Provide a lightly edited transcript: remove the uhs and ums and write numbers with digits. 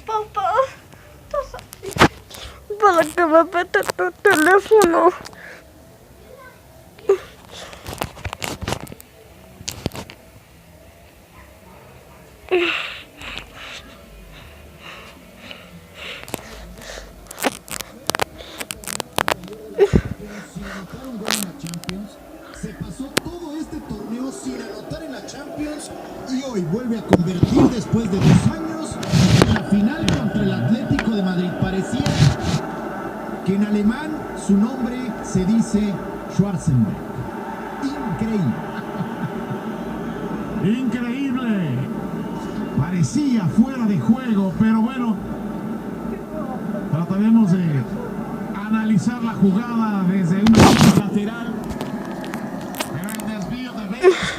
Papá, ¿para qué me metes tu teléfono? Sin anotar un gol en la Champions, se pasó todo este torneo sin anotar en la Champions y hoy vuelve a convertir después de 2 años en la final contra el Atlético de Madrid. Parecía que en alemán su nombre se dice Schwarzenberg. Increíble. Increíble. Parecía fuera de juego, pero bueno, trataremos de analizar la jugada desde una lateral. Era el desvío de Vegas.